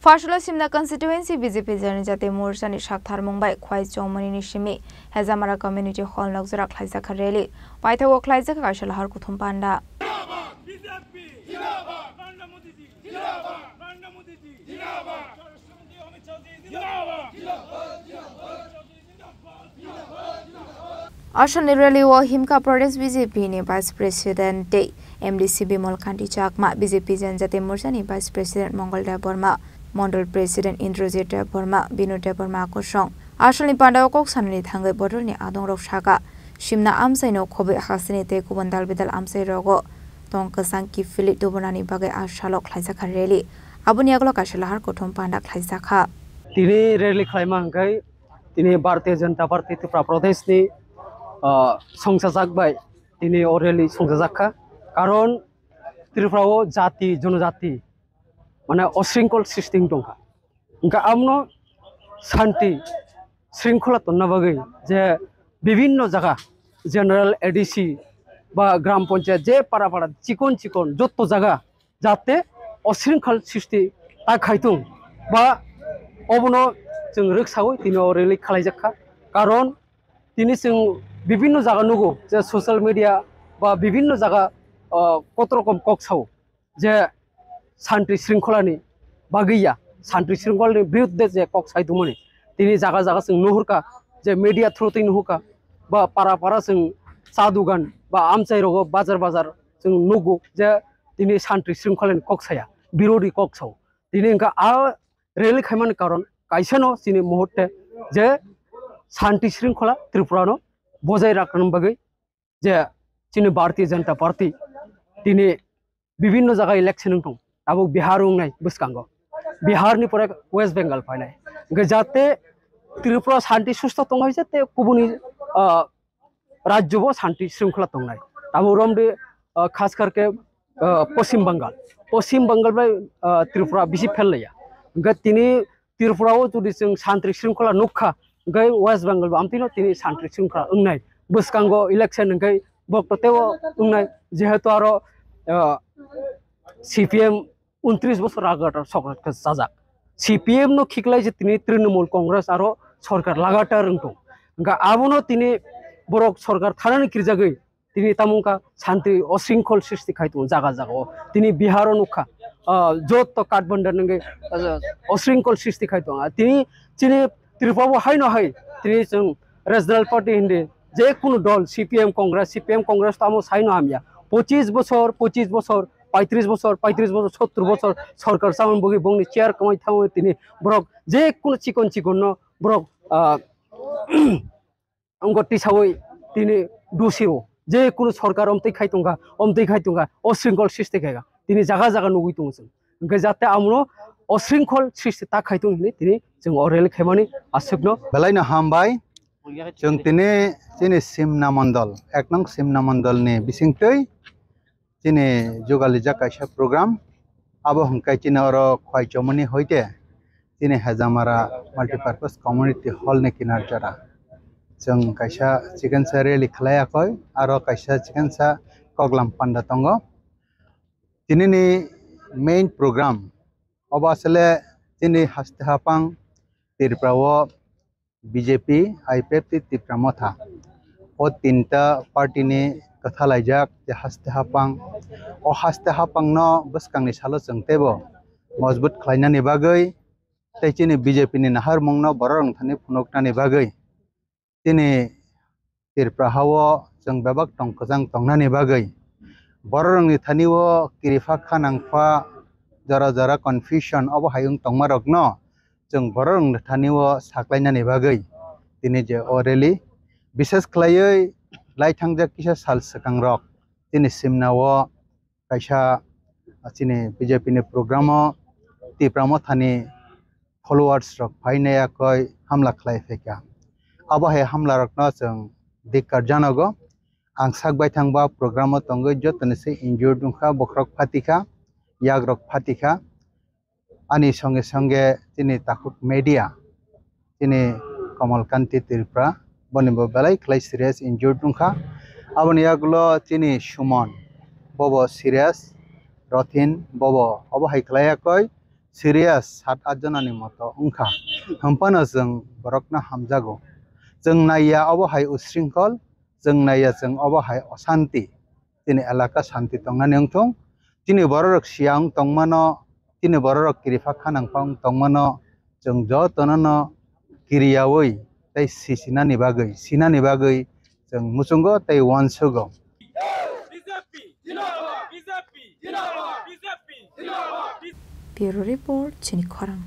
Fashola Simna constituency BJP Janijate Morsani Shakthar Mumbai Khwai Chomani Nishimi Hezamara community hall Nokzara Khlaisa Khareli Paitha wo Khlaisa Kashal Har Kuthum Panda BJP Jindabad Narendra Modi ji Jindabad Narendra Modi ji Jindabad Amit Shah ji Jindabad Ashan Nirali wo Himka Pradesh BJP ni Vice President Day MDC Bimal Kanti Chakma BJP Janijate Morsani Vice President Mongol Dev Burma Mandal President Indrajit Dev Burma Binu Dev Burma Kosong Ashalni Pandao Kok Sanani Thangai Bodol ni Adong Rok Shaka Shimna Amsai no Khobe Hasani Te Kubandal Bidal Amsai Rogo Tongka Sanki Philip Dobonani Bagai Ashalok Khlaisa Khareli Abuni Aglo Kashalahar Kothom Panda Khlaisa Kha Tini rally khlaima hangkai tini Bharatiya Janata Party Tripura Pradesh ni songsajak bai tini o rally songsajakha karon Tripura o jati jonojati মানে অশৃঙ্খল system দংখা Inca আমনো শান্তি শৃঙ্খলা তন্নাবাগৈ যে বিভিন্ন জায়গা general ADC বা গ্রাম পঞ্চায়েত যে পাড়া পাড়া চিকন চিকন যত জায়গা যাতে অশৃঙ্খল সৃষ্টি তা খাইতুম বা অবনো जों রক্ষাও তিনি রেলি খালাইজাখা কারণ তিনি जों বিভিন্ন জায়গা নুগো যে সোশ্যাল মিডিয়া বা বিভিন্ন জায়গা কত রকম ককসাও যে শান্তি শৃঙ্খলানি বাগিয়া শান্তি শৃঙ্খলানি বিরুদ্ধে যে কক সাইদুমনি তিনি জায়গা জায়গা जों नुहुरका যে মিডিয়া থ্রুতেই नुहुरका বা পাড়া পাড়া जों चा दुकान বা আমচাই রগ বাজার বাজার जों नुगो যে তিনি শান্তি শৃঙ্খলানি কক সায়া বিরোধী কক সাও তিনি ইনকা আ রেলি খাইমান কারণ কাইসানো তিনি মুহূর্তে যে শান্তি শৃঙ্খলা ত্রিপুরানো বজায় রাখার বাগৈ যে তিনি ভারতীয় জনতা পার্টি তিনি বিভিন্ন জায়গায় ইলেকশন দं আবো বিহার উংনাই বসকাঙ্গ বিহারনি পরে ওয়েস্ট বেঙ্গল ফাইনাই যাতে ত্রিপুরা শান্তি সুস্থ তংহাই যাতে কুবুনি রাজ্যবো শান্তি শৃঙ্খলা তংনাই আবো রমদে খাস করকে পশ্চিম বাঙ্গাল বাই ত্রিপুরা বেশি ফেললাইয়া তিনি ত্রিপুরাও যদি जों শান্তি শৃঙ্খলা নুখা গাই ওয়েস্ট বেঙ্গল আমতিনো তিনি শান্তি শৃঙ্খলা উংনাই বসকাঙ্গ ইলেকশন গাই বক্ততেও উংনাই যেহেতু আরো CPM 29 বছর আগাটার সরকার সাজাক CPM নো খিকলাই যে তিনি তৃণমূল কংগ্রেস আরো সরকার লাগাটার রংতো গা আবনো তিনি বড় সরকার থানানি কিরজাগৈ তিনি তামুকা শান্তি অশৃঙ্খল সৃষ্টি খাইতো জায়গা জায়গা তিনি বিহার নুখা যত কাঠবন্ডার নঙ্গে অশৃঙ্খল সৃষ্টি খাইতো তিনি তিনি ত্রিপুরা হাই ন হাই তিনি जों রিজনাল পার্টি হিন্দে যে কোনো দল CPM কংগ্রেস তামো সাই ন হামিয়া 25 বছর 35 বছর 70 বছর সরকার সামন বগি বংনি চেয়ার কামাই থামো তিনি ব্রক যে কোনো চিকন ব্রক অঙ্গটি সাওই তিনি দুসিও যে কোনো সরকার অমতেই খাইতোঙ্গা অশৃঙ্খল সৃষ্টি খাইগা তিনি জায়গা জায়গা নুগুই দংছেন ওকে যাতে আমনো অশৃঙ্খল সৃষ্টি তা খাইতোं তিনি जों অরেল খেমানি আসুকনো বেলাইনো হামবাই जों তিনি সিমনা মন্ডল এক নং সিমনা মন্ডলনি বিসিংতৈ তিনি যোগালি জাকাইসা প্রোগ্রাম আবো হংকাই তিনি অর খয় চমনি হইতে তিনি হেজামারা মাল্টিপারপাস কমিউনিটি হল নে কিনার যারা जों কাইসা চিকেনসা রেলি খালায়াকয় আর কাইসা চিকেনসা কগলাম পান্ডা তঙ্গ তিনি নি মেইন প্রোগ্রাম অবাসলে তিনি হাসতে হাপাং ত্রিপুরা বিজেপি আইপিএফ ত্রিপুরা মথা ও তিনটা পার্টি নি কথা লাইজাক যে হাসতে হাপাং ন বসকাংনি সালো जों তেবো মজবুত খাইনানি বাগৈ তাইচিনি বিজেপি নি নাহার মংন বরং থানি ফুনকনানি বাগৈ তিনি ত্রিপুরা হাও जों বেবাক টংকজাং টংনানি বাগৈ বরংনি থানিও কিরিফা খানাংফা जरा कन्फ्यूजन अब हायुं तंगमारक न जों बरं थानिओ साख्लायनानि बागै दिनै जे अरेलि बिसेस खलायै लाइथांजा किसा साल सकांरक दिनै सिमनाओ कायसा दिनै बीजेपी नि प्रग्राम तिप्रामो थानि फलोवार्स रक फाइनायाखै हामला खलायफैका अब हाय हामला रक न जों दिक्कत जानांगौ आं साकबाय थांबा प्रग्राम तंगै जतनसे इनजुर्ड दुखा बख्रक फातिखा याग्रक फातिखा आनी संगे संगे तिनी ताकुक मीडिया तिनी कमलकांति त्रिपुरा बनिबो बेलाय खलाय सिरियास इनजुर्ड दुखा आबनि यागलो तिनी सुमन बबो सिरियास रथिन बबो अब हाय खलायाखै serious 7-8 jonani moto ungkha hampano jeng borokna hamjago jeng naiya obo hai usringkol jeng naiya jeng obo hai osanti tini elaka santi tongnani ungthong tini borok siang tongmano tini borok kirifa khanang pang tongmano jeng jotono kiriyawi tei sinani bagui jeng muchungo tei wansugo Bureau Report, Chini Khorang.